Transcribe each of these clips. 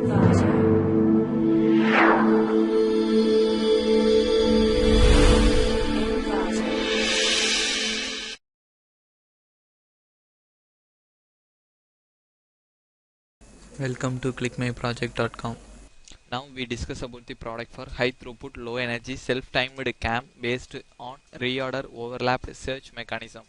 Welcome to clickmyproject.com. Now we discuss about the product for high throughput low energy self-timed cam based on reorder overlapped search mechanism.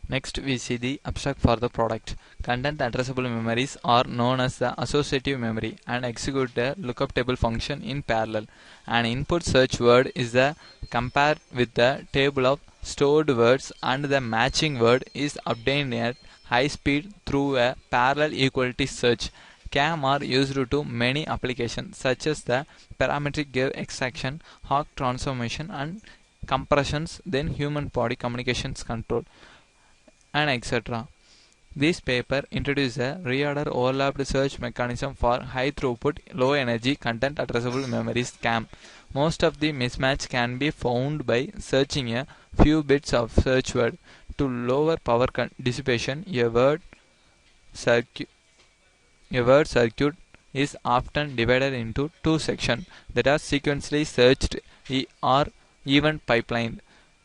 Next we see the abstract for the product. Content addressable memories are known as the associative memory and execute the lookup table function in parallel. An input search word is the compared with the table of stored words and the matching word is obtained at high speed through a parallel equality search. CAM are used to many applications such as the parametric gear extraction, Hawk transformation and compressions, then human body communications control and etc. This paper introduces a reorder overlapped search mechanism for high throughput, low energy content addressable memories CAM. Most of the mismatch can be found by searching a few bits of search word. To lower power dissipation, circuit, a word circuit is often divided into two sections that are sequentially searched or event pipelined.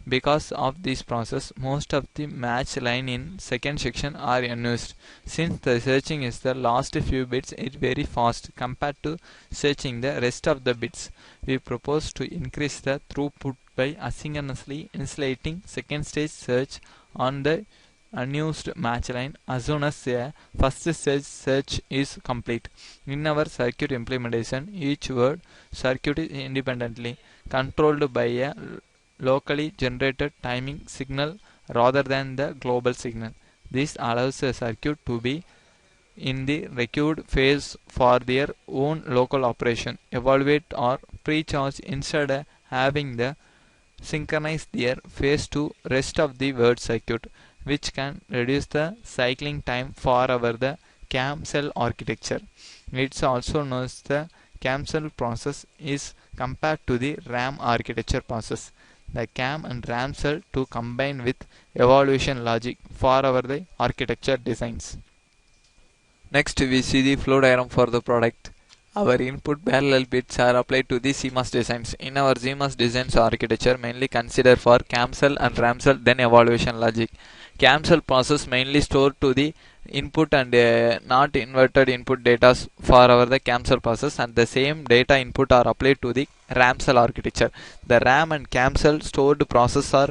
Because of this process, most of the match line in second section are unused. Since the searching is the last few bits, it very fast compared to searching the rest of the bits. We propose to increase the throughput by asynchronously insulating second stage search on the unused match line as soon as the first stage search is complete. In our circuit implementation, each word circuit is independently controlled by a locally generated timing signal rather than the global signal. This allows a circuit to be in the required phase for their own local operation, evaluate or pre-charge instead of having the synchronize their phase to rest of the word circuit, which can reduce the cycling time for the CAM cell architecture. It's also known as the CAM cell process is compared to the RAM architecture process. The CAM and RAM cell to combine with evaluation logic for the architecture designs. Next we see the flow diagram for the product. Our input parallel bits are applied to the CMOS designs. In our CMOS designs architecture mainly consider for CAM cell and RAM cell then evaluation logic. CAM cell process mainly store to the input and not inverted input data for the CAM cell process, and the same data input are applied to the RAM cell architecture. The RAM and CAM cell stored process are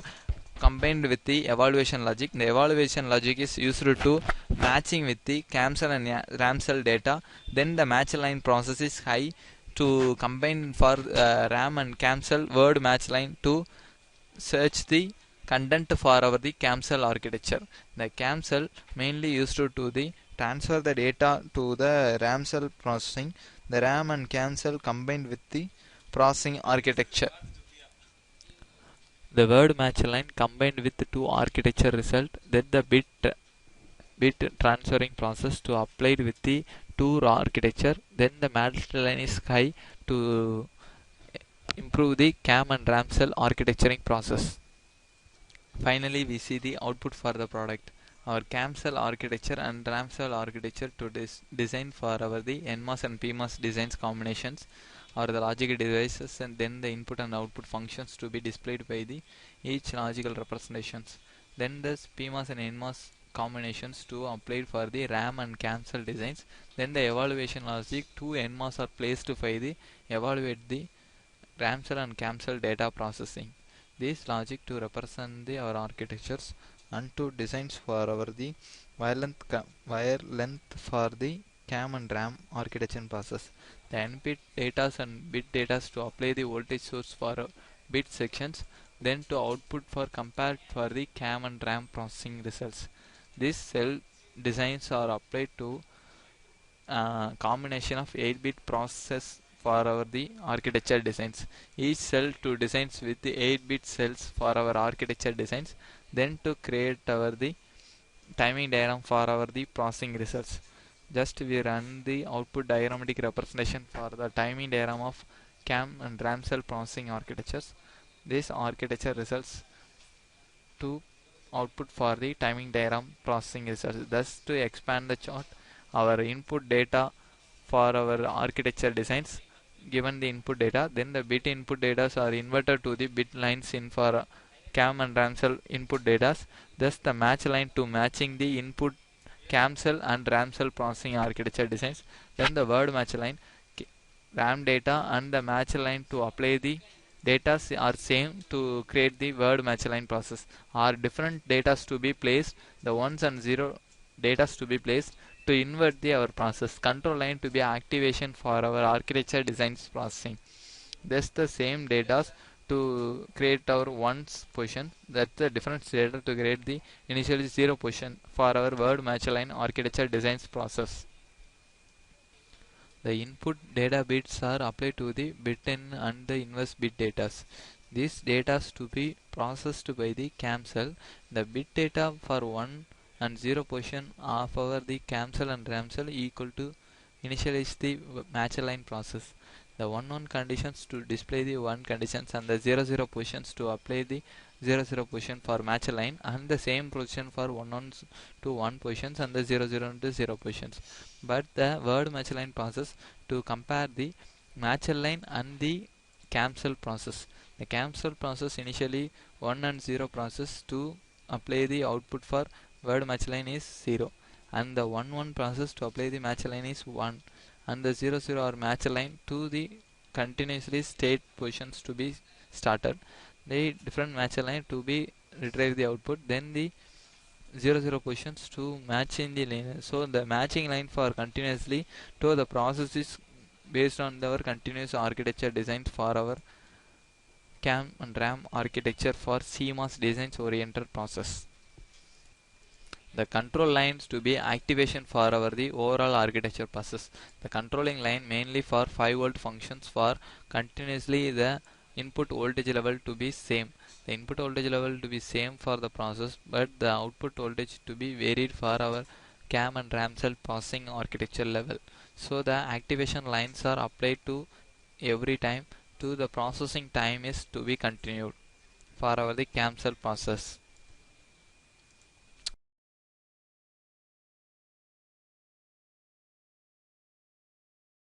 combined with the evaluation logic. The evaluation logic is used to matching with the CAM cell and RAM cell data. Then the match line process is high to combine for RAM and CAM cell word match line to search the content for the CAM cell architecture. The CAM cell mainly used to the transfer the data to the RAM cell processing. The RAM and CAM cell combined with the processing architecture. The word match line combined with two architecture result, then the bit transferring process to applied with the two architecture, then the match line is high to improve the CAM and RAM cell architecturing process. Finally, we see the output for the product. Our CAM cell architecture and RAM cell architecture to design for the NMOS and PMOS designs combinations or the logical devices, and then the input and output functions to be displayed by the each logical representations. Then the PMOS and NMOS combinations to applied for the RAM and CAM cell designs. Then the evaluation logic two NMOS are placed for the evaluate the RAM cell and CAM cell data processing. This logic to represent our architectures and to designs for the wire length for the CAM and RAM architecture process. The NBit data and bit data to apply the voltage source for bit sections, then to output for compared for the CAM and RAM processing results. These cell designs are applied to combination of 8-bit process for the architecture designs. Each cell to designs with the 8-bit cells for our architecture designs, then to create the timing diagram for the processing results. Just we run the output diagrammatic representation for the timing diagram of CAM and RAM cell processing architectures. This architecture results to output for the timing diagram processing results. Thus, to expand the chart, our input data for our architecture designs given the input data. Then the bit input data are inverted to the bit lines in for cam and ram cell input data. Thus the match line to matching the input cam cell and ram cell processing architecture designs. Then the word match line RAM data and the match line to apply the data are same to create the word match line process. Are different data to be placed, the ones and zero data to be placed to invert the our process. Control line to be activation for our architecture designs processing. Thus the same data to create our ones position. That's the different data to create the initially zero position for our word match line architecture designs process. The input data bits are applied to the bit in and the inverse bit data. These data to be processed by the cam cell. The bit data for 1 and 0 position of our the cam cell and ram cell equal to initialize the match line process. The 1 conditions to display the 1 conditions and the 0 positions to apply the 0 position for match line, and the same position for 1 to 1 positions and the 0 to 0 positions. But the word match line process to compare the match line and the cam cell process. The cam cell process initially 1 and 0 process to apply the output for word match line is 0, and the 1 process to apply the match line is 1, and the 0 or match line to the continuously state positions to be started. The different match line to be retrieve the output, then the 0 positions to match in the line. So the matching line for continuously to the process is based on our continuous architecture designs for our CAM and RAM architecture for CMOS designs oriented process. The control lines to be activation for our the overall architecture process. The controlling line mainly for 5-volt functions for continuously the input voltage level to be same. The input voltage level to be same for the process, but the output voltage to be varied for our CAM and RAM cell processing architecture level. So the activation lines are applied to every time to the processing time is to be continued for our the CAM cell process.